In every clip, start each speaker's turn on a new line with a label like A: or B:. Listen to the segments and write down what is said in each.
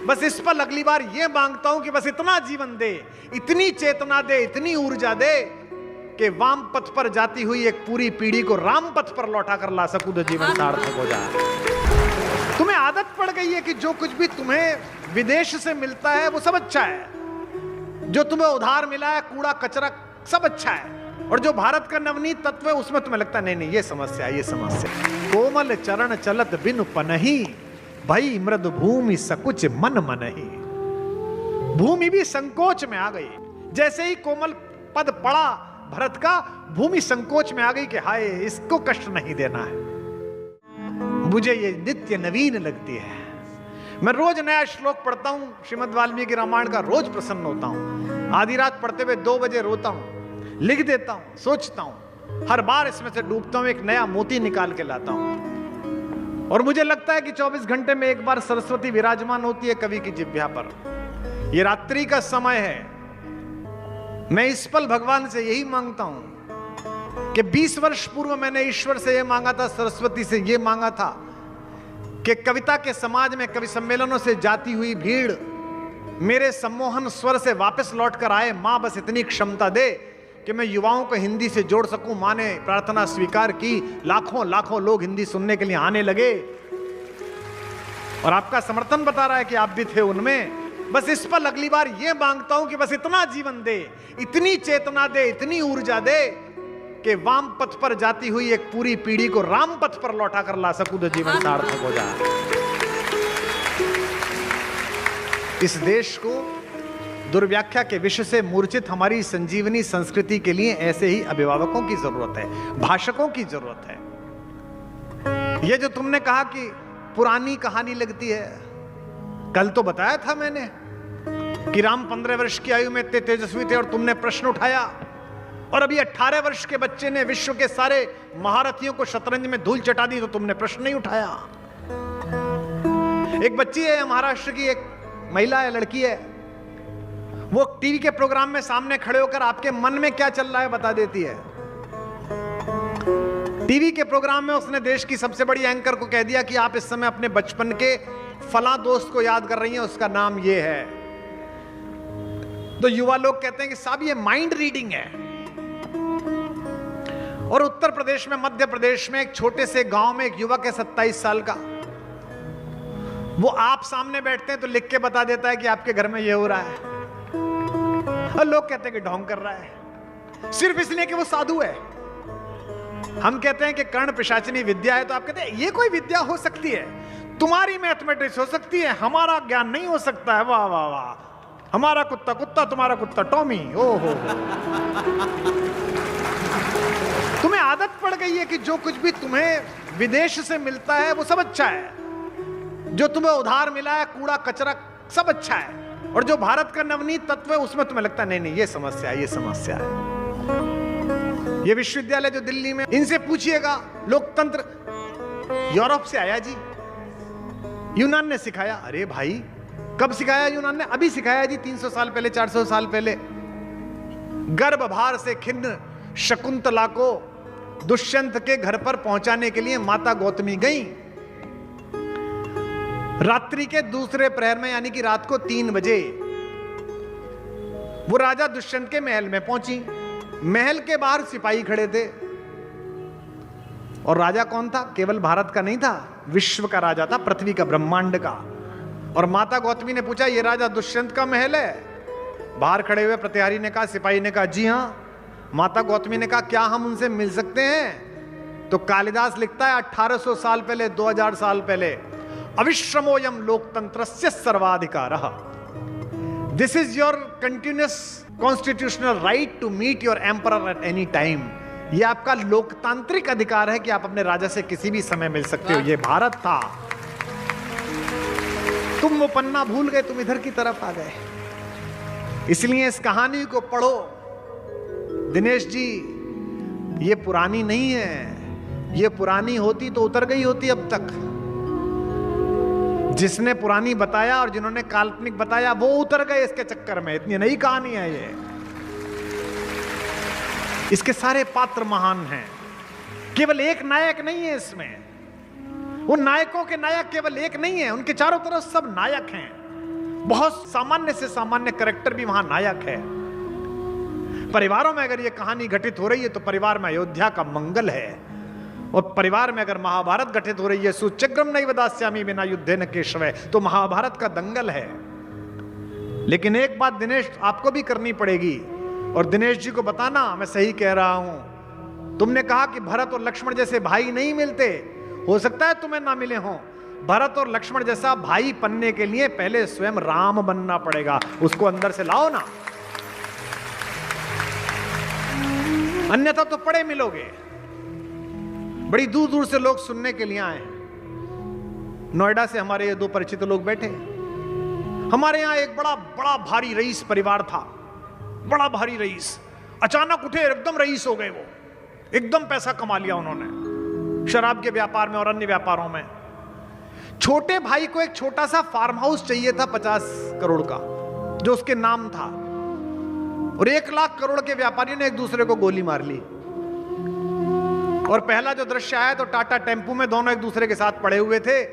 A: बस इस पर अगली बार ये मांगता हूं कि बस इतना जीवन दे, इतनी चेतना दे, इतनी ऊर्जा दे कि वाम पथ पर जाती हुई एक पूरी पीढ़ी को राम पथ पर लौटा कर ला सकूं तो जीवन सार्थक हो जाए। तुम्हें आदत पड़ गई है कि जो कुछ भी तुम्हें विदेश से मिलता है वो सब अच्छा है, जो तुम्हें उधार मिला है कूड़ा कचरा सब अच्छा है, और जो भारत का नवनीत तत्व है उसमें तुम्हें लगता है नहीं नहीं ये समस्या, ये समस्या। कोमल चरण चलत बिनु पनही, भई मृद भूमि सकुच मन मनही। भूमि भी संकोच में आ गई, जैसे ही कोमल पद पड़ा भरत का, भूमि संकोच में आ गई कि हाय इसको कष्ट नहीं देना है। मुझे ये नित्य नवीन लगती है। मैं रोज नया श्लोक पढ़ता हूं श्रीमद् वाल्मीकि रामायण का, रोज प्रसन्न होता हूं। आधी रात पढ़ते हुए 2 बजे रोता हूं, लिख देता हूं, सोचता हूं, हर बार इसमें से डूबता हूं, एक नया मोती निकाल के लाता हूं। और मुझे लगता है कि 24 घंटे में एक बार सरस्वती विराजमान होती है कवि की जिह्वा पर। यह रात्रि का समय है। मैं इस पल भगवान से यही मांगता हूं कि 20 वर्ष पूर्व मैंने ईश्वर से यह मांगा था, सरस्वती से यह मांगा था कि कविता के समाज में कवि सम्मेलनों से जाती हुई भीड़ मेरे सम्मोहन स्वर से वापस लौट कर आए। मां बस इतनी क्षमता दे कि मैं युवाओं को हिंदी से जोड़ सकूं। मां ने प्रार्थना स्वीकार की, लाखों लाखों लोग हिंदी सुनने के लिए आने लगे, और आपका समर्थन बता रहा है कि आप भी थे उनमें। बस इस पर अगली बार यह मांगता हूं कि बस इतना जीवन दे, इतनी चेतना दे, इतनी ऊर्जा दे कि वाम पथ पर जाती हुई एक पूरी पीढ़ी को राम पथ पर लौटा कर ला सकूं तो जीवन सार्थक हो जाए। इस देश को दुर्व्याख्या के विषय से मूर्छित हमारी संजीवनी संस्कृति के लिए ऐसे ही अभिभावकों की जरूरत है, भाषकों की जरूरत है। यह जो तुमने कहा कि पुरानी कहानी लगती है, कल तो बताया था मैंने कि राम 15 वर्ष की आयु में इतने तेजस्वी थे और तुमने प्रश्न उठाया, और अभी 18 वर्ष के बच्चे ने विश्व के सारे महारथियों को शतरंज में धूल चटा दी तो तुमने प्रश्न नहीं उठाया। एक बच्ची है महाराष्ट्र की, एक महिला है, लड़की है, वो टीवी के प्रोग्राम में सामने खड़े होकर आपके मन में क्या चल रहा है बता देती है। टीवी के प्रोग्राम में उसने देश की सबसे बड़ी एंकर को कह दिया कि आप इस समय अपने बचपन के फला दोस्त को याद कर रही हैं, उसका नाम ये है। तो युवा लोग कहते हैं कि साहब ये माइंड रीडिंग है। और उत्तर प्रदेश में, मध्य प्रदेश में एक छोटे से गांव में एक युवक है 27 साल का, वो आप सामने बैठते हैं तो लिख के बता देता है कि आपके घर में ये हो रहा है, और लोग कहते हैं कि ढोंग कर रहा है, सिर्फ इसलिए कि वो साधु है। हम कहते हैं कि कर्ण पिशाचिनी विद्या है, तो आप कहते हैं ये कोई विद्या हो सकती है, तुम्हारी मैथमेटिक्स हो सकती है, हमारा ज्ञान नहीं हो सकता है। वाह वाह वाह, हमारा कुत्ता कुत्ता, तुम्हारा कुत्ता टॉमी। ओहो, तुम्हें आदत पड़ गई है कि जो कुछ भी तुम्हें विदेश से मिलता है वो सब अच्छा है, जो तुम्हें उधार मिला है कूड़ा कचरा सब अच्छा है, और जो भारत का नवनीत तत्व है उसमें तुम्हें लगता है नहीं नहीं ये समस्या है, ये समस्या है। ये विश्वविद्यालय जो दिल्ली में, इनसे पूछिएगा लोकतंत्र यूरोप से आया जी, यूनान ने सिखाया। अरे भाई कब सिखाया यूनान ने? अभी सिखाया जी, 300 साल पहले, 400 साल पहले। गर्भभार से खिन्न शकुंतला को दुष्यंत के घर पर पहुंचाने के लिए माता गौतमी गई। रात्रि के दूसरे प्रहर में, यानी कि रात को 3 बजे वो राजा दुष्यंत के महल में पहुंची। महल के बाहर सिपाही खड़े थे, और राजा कौन था? केवल भारत का नहीं था, विश्व का राजा था, पृथ्वी का, ब्रह्मांड का। और माता गौतमी ने पूछा ये राजा दुष्यंत का महल है? बाहर खड़े हुए प्रतिहारी ने कहा, सिपाही ने कहा जी हां। माता गौतमी ने कहा क्या हम उनसे मिल सकते हैं? तो कालिदास लिखता है 1800 साल पहले, 2000 साल पहले, अविश्रमोयम लोकतंत्रस्य सर्वाधिकारः, this is your continuous constitutional right to meet your emperor at any time. ये आपका लोकतांत्रिक अधिकार है कि आप अपने राजा से किसी भी समय मिल सकते हो। ये भारत था। तुम वो पन्ना भूल गए, तुम इधर की तरफ आ गए। इसलिए इस कहानी को पढ़ो दिनेश जी, ये पुरानी नहीं है। ये पुरानी होती तो उतर गई होती अब तक। जिसने पुरानी बताया और जिन्होंने काल्पनिक बताया वो उतर गए इसके चक्कर में। इतनी नई कहानी है ये। इसके सारे पात्र महान हैं, केवल एक नायक नहीं है इसमें। वो नायकों के नायक केवल एक नहीं है, उनके चारों तरफ सब नायक हैं। बहुत सामान्य से सामान्य कैरेक्टर भी वहां नायक है। परिवारों में अगर यह कहानी घटित हो रही है तो परिवार में अयोध्या का मंगल है, और परिवार में अगर महाभारत घटित हो रही है, सूच्यग्रम नैव दास्यामि विना युद्धेन केशवे, तो महाभारत का दंगल है। लेकिन एक बात दिनेश आपको भी करनी पड़ेगी, और दिनेश जी को बताना मैं सही कह रहा हूं। तुमने कहा कि भरत और लक्ष्मण जैसे भाई नहीं मिलते, हो सकता है तुम्हें ना मिले हों। भरत और लक्ष्मण जैसा भाई बनने के लिए पहले स्वयं राम बनना पड़ेगा, उसको अंदर से लाओ ना, अन्यथा तो पड़े मिलोगे। बड़ी दूर दूर से लोग सुनने के लिए आए। नोएडा से हमारे ये दो परिचित लोग बैठे। हमारे यहां एक बड़ा बड़ा भारी रईस परिवार था, बड़ा भारी रईस। अचानक उठे, एकदम रईस हो गए वो, एकदम पैसा कमा लिया उन्होंने शराब के व्यापार में और अन्य व्यापारों में। छोटे भाई को एक छोटा सा फार्म हाउस चाहिए था 50 करोड़ का, जो उसके नाम था, और 1 लाख करोड़ के व्यापारियों ने एक दूसरे को गोली मार ली। और पहला जो दृश्य आया तो टाटा टेम्पू में दोनों एक दूसरे के साथ पड़े हुए थे।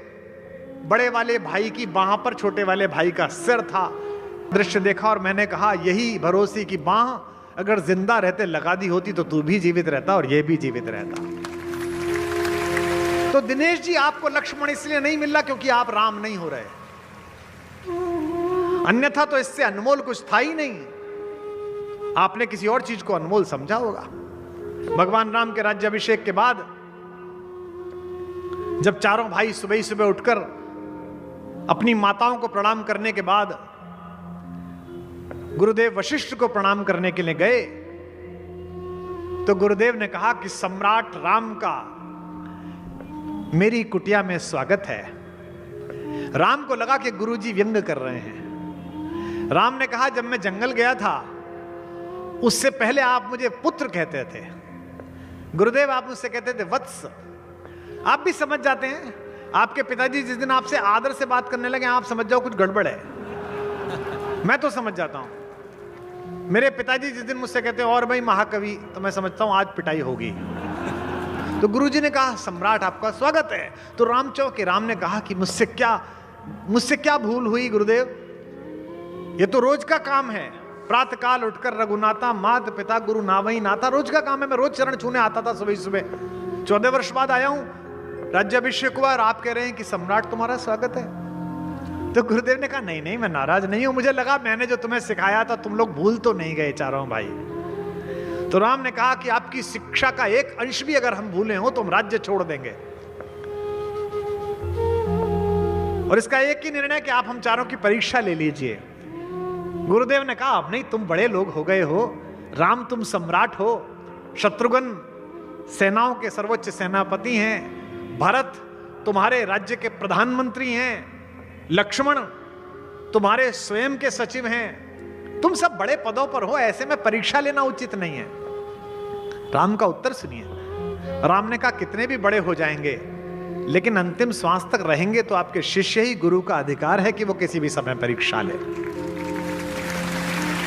A: बड़े वाले भाई की बाह पर छोटे वाले भाई का सिर था। दृश्य देखा और मैंने कहा, यही भरोसे की बाह अगर जिंदा रहते लगा दी होती तो तू भी जीवित रहता और ये भी जीवित रहता। तो दिनेश जी, आपको लक्ष्मण इसलिए नहीं मिल रहा क्योंकि आप राम नहीं हो रहे, अन्यथा तो इससे अनमोल कुछ था ही नहीं। आपने किसी और चीज को अनमोल समझा होगा। भगवान राम के राज्याभिषेक के बाद जब चारों भाई सुबह ही सुबह उठकर अपनी माताओं को प्रणाम करने के बाद गुरुदेव वशिष्ठ को प्रणाम करने के लिए गए, तो गुरुदेव ने कहा कि सम्राट राम का मेरी कुटिया में स्वागत है। राम को लगा कि गुरुजी व्यंग कर रहे हैं। राम ने कहा, जब मैं जंगल गया था उससे पहले आप मुझे पुत्र कहते थे। गुरुदेव, आप मुझसे कहते थे वत्स। आप भी समझ जाते हैं। आपके पिताजी जिस दिन आपसे आदर से बात करने लगे, आप समझ जाओ कुछ गड़बड़ है। मैं तो समझ जाता हूं। मेरे पिताजी जिस दिन मुझसे कहते हैं और भाई महाकवि, तो मैं समझता हूं आज पिटाई होगी। तो गुरुजी ने कहा, सम्राट आपका स्वागत है। तो राम चौके राम ने कहा कि मुझसे क्या भूल हुई गुरुदेव, ये तो रोज का काम है। प्रातः काल उठकर रघुनाथा माता पिता गुरु नावई नाथा, रोज का काम है। मैं रोज चरण छूने आता था सुबह सुबह। 14 वर्ष बाद आया हूं, राज्याभिषेक हुआ और आप कह रहे हैं कि सम्राट तुम्हारा स्वागत है। तो गुरुदेव ने कहा, नहीं नहीं, मैं नाराज नहीं हूं। मुझे लगा मैंने जो तुम्हें सिखाया था तुम लोग भूल तो नहीं गए चारों भाई। तो राम ने कहा कि आपकी शिक्षा का एक अंश भी अगर हम भूले हो तो हम राज्य छोड़ देंगे, और इसका एक ही निर्णय कि आप हम चारों की परीक्षा ले लीजिए। गुरुदेव ने कहा, अब नहीं, तुम बड़े लोग हो गए हो। राम तुम सम्राट हो, शत्रुघ्न सेनाओं के सर्वोच्च सेनापति हैं, भरत तुम्हारे राज्य के प्रधानमंत्री हैं, लक्ष्मण तुम्हारे स्वयं के सचिव हैं, तुम सब बड़े पदों पर हो, ऐसे में परीक्षा लेना उचित नहीं है। राम का उत्तर सुनिए। राम ने कहा, कितने भी बड़े हो जाएंगे लेकिन अंतिम श्वास तक रहेंगे तो आपके शिष्य ही गुरु का अधिकार है कि वो किसी भी समय परीक्षा ले।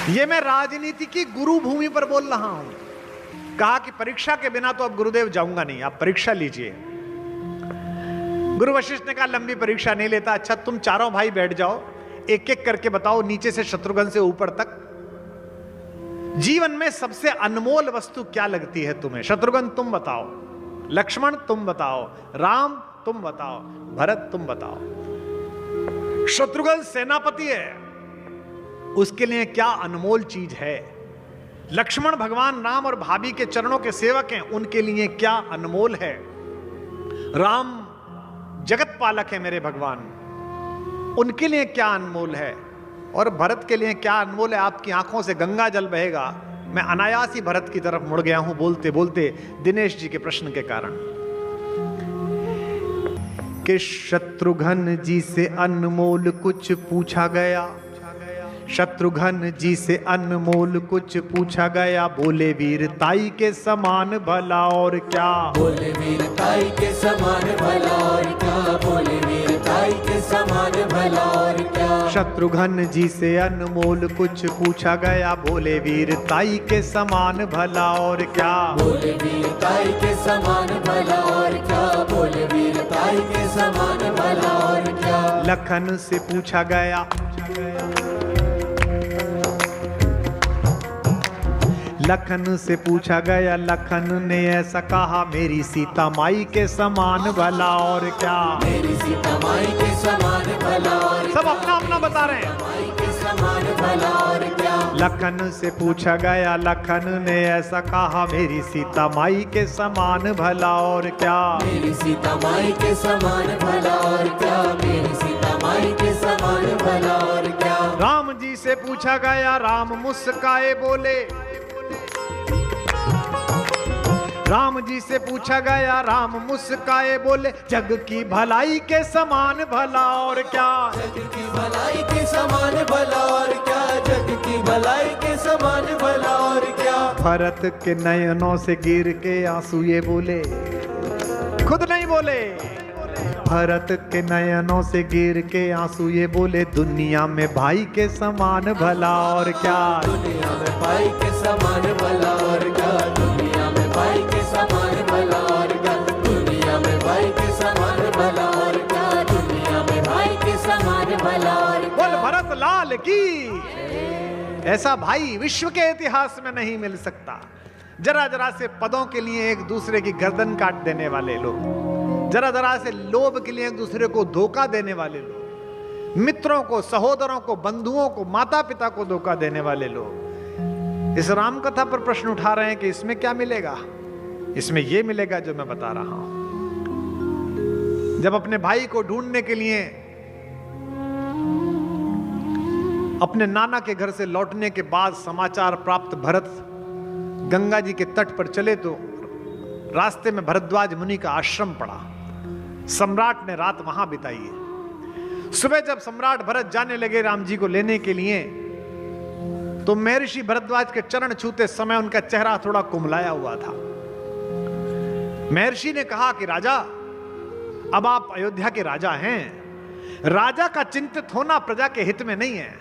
A: ये मैं राजनीति की गुरु भूमि पर बोल रहा हूं। कहा कि परीक्षा के बिना तो अब गुरुदेव जाऊंगा नहीं, आप परीक्षा लीजिए। गुरु वशिष्ठ ने कहा, लंबी परीक्षा नहीं लेता। अच्छा, तुम चारों भाई बैठ जाओ, एक एक करके बताओ, नीचे से शत्रुघ्न से ऊपर तक, जीवन में सबसे अनमोल वस्तु क्या लगती है तुम्हें? शत्रुघ्न तुम बताओ, लक्ष्मण तुम बताओ, राम तुम बताओ, भरत तुम बताओ। शत्रुघ्न सेनापति है, उसके लिए क्या अनमोल चीज है? लक्ष्मण भगवान राम और भाभी के चरणों के सेवक हैं, उनके लिए क्या अनमोल है? राम जगत पालक है मेरे भगवान, उनके लिए क्या अनमोल है? और भरत के लिए क्या अनमोल है? आपकी आंखों से गंगा जल बहेगा। मैं अनायास ही भरत की तरफ मुड़ गया हूं बोलते बोलते दिनेश जी के प्रश्न के कारण, कि शत्रुघ्न जी से अनमोल कुछ पूछा गया। शत्रुघ्न जी से अनमोल कुछ पूछा गया, बोले वीरताई के समान भला और क्या?
B: बोले वीरताई के समान भला और क्या? बोले वीरताई के समान भला और क्या?
A: शत्रुघ्न जी से अनमोल कुछ पूछा गया, बोले वीरताई के समान भला और क्या?
B: बोले वीरताई के समान भला और क्या? बोले वीरताई ताई के समान भला और क्या।
A: लखन से पूछा गया, लखन से पूछा गया, लखन ने ऐसा कहा, मेरी सीता माई के समान भला और क्या।
B: मेरी सीता माई के समान भला और
A: सब अपना अपना बता रहे हैं।
B: माई के समान भला और क्या।
A: लखन से पूछा गया, लखन ने ऐसा कहा, मेरी सीता माई के समान भला और क्या।
B: मेरी सीता माई के समान भला और क्या। मेरी सीता माई के समान भला और क्या।
A: राम जी से पूछा गया, राम मुस्काए बोले, राम जी से पूछा गया, राम मुस्काए बोले, जग की भलाई के समान भला और क्या।
B: जग की भलाई के समान भला और क्या। जग की भलाई के समान भला और क्या।
A: भरत के नयनों से गिर के आंसू ये बोले, खुद नहीं बोले, भरत के नयनों से गिर के आंसू ये बोले, दुनिया में भाई के समान भला और क्या।
B: दुनिया में भाई के समान भला और क्या। दुनिया में भाई के समान भला और क्या। दुनिया में भाई के समान भला और क्या। दुनिया में भाई के समान भला और क्या।
A: बोल भरत लाल की। ऐसा भाई विश्व के इतिहास में नहीं मिल सकता। जरा जरा से पदों के लिए एक दूसरे की गर्दन काट देने वाले लोग, जरा जरा से लोभ के लिए एक दूसरे को धोखा देने वाले लोग, मित्रों को, सहोदरों को, बंधुओं को, माता पिता को धोखा देने वाले लोग इस राम कथा पर प्रश्न उठा रहे हैं कि इसमें क्या मिलेगा। इसमें यह मिलेगा जो मैं बता रहा हूं। जब अपने भाई को ढूंढने के लिए अपने नाना के घर से लौटने के बाद समाचार प्राप्त भरत गंगा जी के तट पर चले तो रास्ते में भरद्वाज मुनि का आश्रम पड़ा। सम्राट ने रात वहां बिताई है। सुबह जब सम्राट भरत जाने लगे राम जी को लेने के लिए, तो महर्षि भरद्वाज के चरण छूते समय उनका चेहरा थोड़ा कुमलाया हुआ था। महर्षि ने कहा कि राजा, अब आप अयोध्या के राजा हैं। राजा का चिंतित होना प्रजा के हित में नहीं है।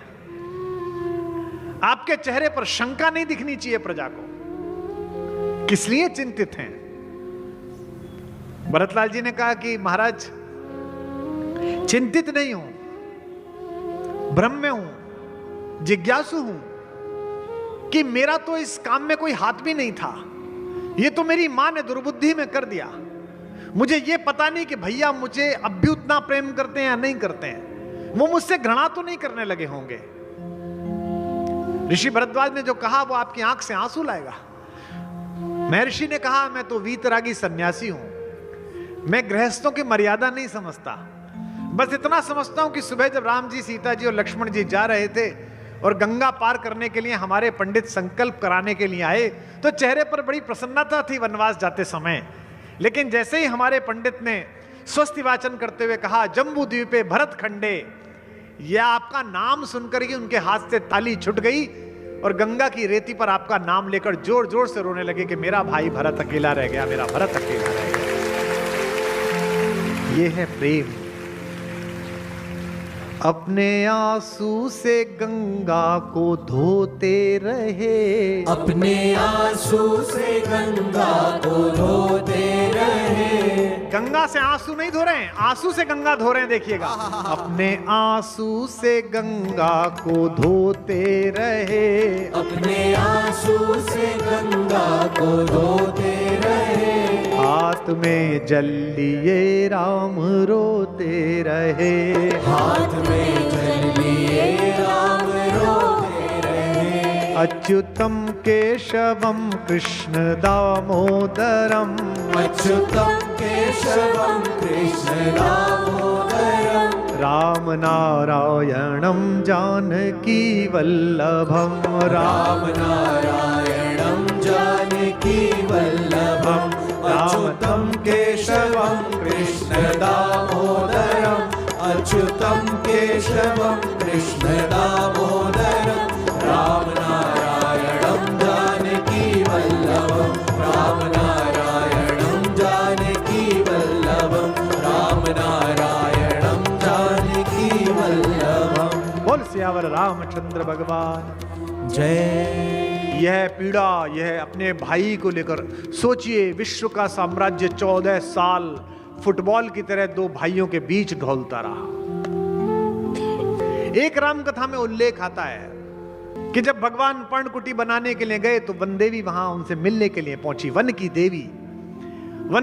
A: आपके चेहरे पर शंका नहीं दिखनी चाहिए प्रजा को। किस लिए चिंतित हैं? भरतलाल जी ने कहा कि महाराज, चिंतित नहीं हूं, भ्रम में हूं, जिज्ञासु हूं कि मेरा तो इस काम में कोई हाथ भी नहीं था। ये तो मेरी मां ने दुर्बुद्धि में कर दिया। मुझे ये पता नहीं कि भैया मुझे अब भी उतना प्रेम करते हैं या नहीं करते हैं। वो मुझसे घृणा तो नहीं करने लगे होंगे। ऋषि भरद्वाज ने जो कहा वो आपकी आंख से आंसू लाएगा। महर्षि ने कहा, मैं तो वीतरागी सन्यासी हूं, मैं गृहस्थों की मर्यादा नहीं समझता। बस इतना समझता हूं कि सुबह जब राम जी, सीता जी और लक्ष्मण जी जा रहे थे और गंगा पार करने के लिए हमारे पंडित संकल्प कराने के लिए आए, तो चेहरे पर बड़ी प्रसन्नता थी वनवास जाते समय। लेकिन जैसे ही हमारे पंडित ने स्वस्ति वाचन करते हुए कहा, जम्बू द्वीपे भरत खंडे, यह आपका नाम सुनकर ही उनके हाथ से ताली छूट गई और गंगा की रेती पर आपका नाम लेकर जोर जोर से रोने लगे कि मेरा भाई भरत अकेला रह गया, मेरा भरत अकेला रह गया। ये है प्रेम। अपने आंसू से गंगा को धोते रहे,
B: अपने आंसू से गंगा को धोते रहे।
A: गंगा से आंसू नहीं धो रहे हैं, आंसू से गंगा धो रहे हैं। देखिएगा, अपने आंसू से गंगा को धोते रहे,
B: अपने आंसू से गंगा को धोते रहे।
A: हाथ में जल लिए राम रोते रहे,
B: हाथ में जल लिए राम रोते रहे।
A: अच्युतम केशवम कृष्ण दामोदरम,
B: अच्युतम केशवम कृष्ण दामोदरम।
A: राम नारायणम जानकी वल्लभम,
B: राम नारायणम जानकी वल्लभम। अच्युतम केशवम कृष्ण दामोदरम। अच्युतम केशवम कृष्ण दामोदरम। राम नारायणम जानकी वल्लभम। राम नारायणम जानकी वल्लभम। राम नारायणम जानकी वल्लभम।
A: बोल सियावर रामचंद्र भगवान
B: जय।
A: यह पीड़ा, यह अपने भाई को लेकर सोचिए, विश्व का साम्राज्य 14 साल फुटबॉल की तरह दो भाइयों के बीच ढोलता रहा। एक राम कथा में उल्लेख आता है कि जब भगवान पर्णकुटी बनाने के लिए गए तो वन देवी वहां उनसे मिलने के लिए पहुंची। वन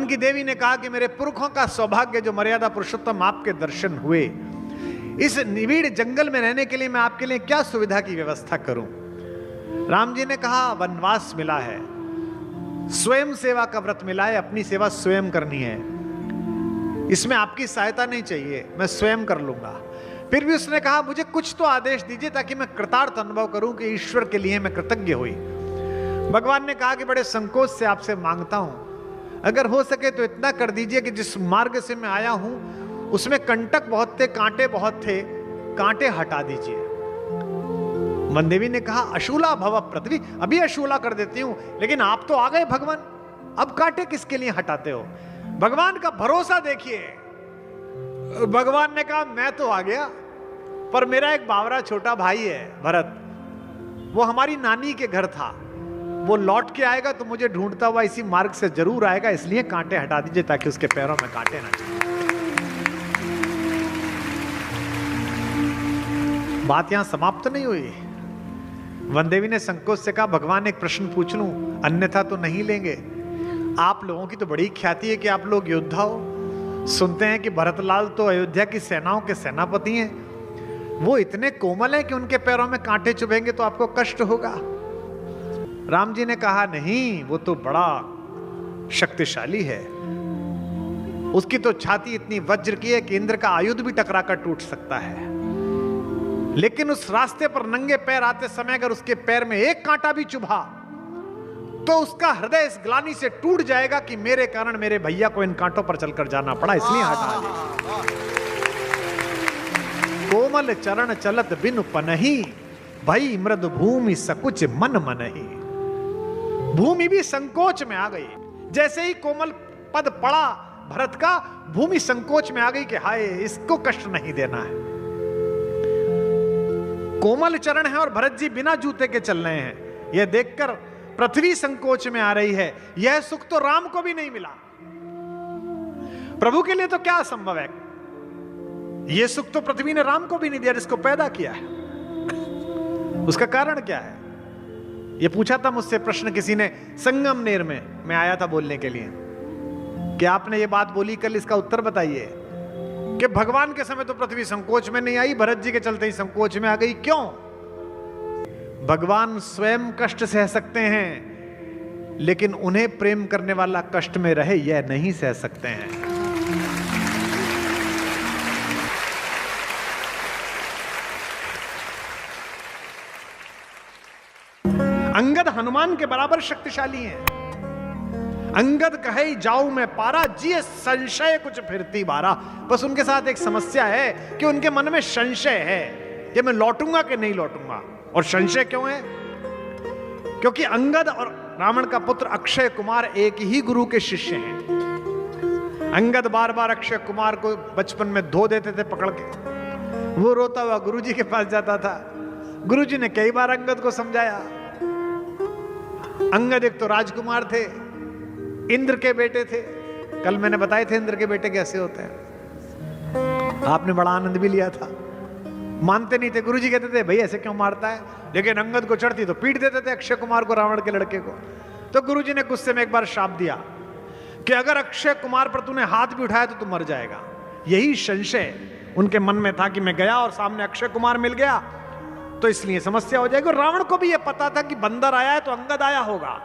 A: की देवी ने कहा कि मेरे पुरखों का सौभाग्य जो मर्यादा पुरुषोत्तम आपके दर्शन हुए, इस निबिड़ जंगल में रहने के लिए मैं आपके लिए क्या सुविधा की व्यवस्था करूं। राम जी ने कहा वनवास मिला है, स्वयं सेवा का व्रत मिला है, अपनी सेवा स्वयं करनी है, इसमें आपकी सहायता नहीं चाहिए, मैं स्वयं कर लूंगा। फिर भी उसने कहा मुझे कुछ तो आदेश दीजिए ताकि मैं कृतार्थ अनुभव करूं कि ईश्वर के लिए मैं कृतज्ञ हुई। भगवान ने कहा कि बड़े संकोच से आपसे मांगता हूं, अगर हो सके तो इतना कर दीजिए कि जिस मार्ग से मैं आया हूं उसमें कंटक बहुत थे, कांटे बहुत थे, कांटे हटा दीजिए। वनदेवी ने कहा अशूला भव पृथ्वी, अभी अशूला कर देती हूं, लेकिन आप तो आ गए भगवान, अब कांटे किसके लिए हटाते हो। भगवान का भरोसा देखिए। भगवान ने कहा मैं तो आ गया, पर मेरा एक बावरा छोटा भाई है भरत, वो हमारी नानी के घर था, वो लौट के आएगा तो मुझे ढूंढता हुआ इसी मार्ग से जरूर आएगा, इसलिए कांटे हटा दीजिए ताकि उसके पैरों में कांटे ना चले। बात यहां समाप्त नहीं हुई। वनदेवी ने संकोच से कहा भगवान एक प्रश्न पूछ लूं, अन्यथा तो नहीं लेंगे। आप लोगों की तो बड़ी ख्याति है कि आप लोग योद्धा हो। सुनते हैं कि भरतलाल तो अयोध्या की सेनाओं के सेनापति हैं, वो इतने कोमल हैं कि उनके पैरों में कांटे चुभेंगे तो आपको कष्ट होगा। राम जी ने कहा नहीं, वो तो बड़ा शक्तिशाली है, उसकी तो छाती इतनी वज्र की है कि इंद्र का आयुध भी टकरा कर टूट सकता है, लेकिन उस रास्ते पर नंगे पैर आते समय अगर उसके पैर में एक कांटा भी चुभा तो उसका हृदय इस ग्लानि से टूट जाएगा कि मेरे कारण मेरे भैया को इन कांटों पर चलकर जाना पड़ा, इसलिए हटा दे। कोमल चरण चलत बिनु पनही, भई मृद भूमि सकुच मन मनही। भूमि भी संकोच में आ गई। जैसे ही कोमल पद पड़ा भरत का, भूमि संकोच में आ गई कि हाय इसको कष्ट नहीं देना है। कोमल चरण है और भरत जी बिना जूते के चल रहे हैं, यह देखकर पृथ्वी संकोच में आ रही है। यह सुख तो राम को भी नहीं मिला। प्रभु के लिए तो क्या असंभव है, यह सुख तो पृथ्वी ने राम को भी नहीं दिया जिसको पैदा किया है। उसका कारण क्या है? यह पूछा था मुझसे प्रश्न किसी ने संगमनेर में, मैं आया था बोलने के लिए कि आपने ये बात बोली कल, इसका उत्तर बताइए। कि भगवान के समय तो पृथ्वी संकोच में नहीं आई, भरत जी के चलते ही संकोच में आ गई। क्यों? भगवान स्वयं कष्ट सह सकते हैं, लेकिन उन्हें प्रेम करने वाला कष्ट में रहे यह नहीं सह सकते हैं। अंगद हनुमान के बराबर शक्तिशाली हैं। अंगद कहे जाऊं मैं पारा, जिए संशय कुछ फिरती बारा। बस उनके साथ एक समस्या है कि उनके मन में संशय है कि मैं लौटूंगा कि नहीं लौटूंगा। और संशय क्यों है? क्योंकि अंगद और रावण का पुत्र अक्षय कुमार एक ही गुरु के शिष्य हैं। अंगद बार बार अक्षय कुमार को बचपन में धो देते थे पकड़ के, वो रोता हुआ गुरुजी के पास जाता था। गुरुजी ने कई बार अंगद को समझाया। अंगद एक तो राजकुमार थे, इंद्र के बेटे थे। कल मैंने बताए थे इंद्र के बेटे कैसे होते हैं, आपने बड़ा आनंद भी लिया था। मानते नहीं थे, गुरुजी कहते थे भाई ऐसे क्यों मारता है, लेकिन अंगद को चढ़ती तो पीट देते थे अक्षय कुमार को, रावण के लड़के को। तो गुरुजी ने गुस्से में एक बार शाप दिया कि अगर अक्षय कुमार पर तूने हाथ भी उठाया तो तू मर जाएगा। यही संशय उनके मन में था कि मैं गया और सामने अक्षय कुमार मिल गया तो इसलिए समस्या हो जाएगी। और रावण को भी यह पता था कि बंदर आया है तो अंगद आया होगा,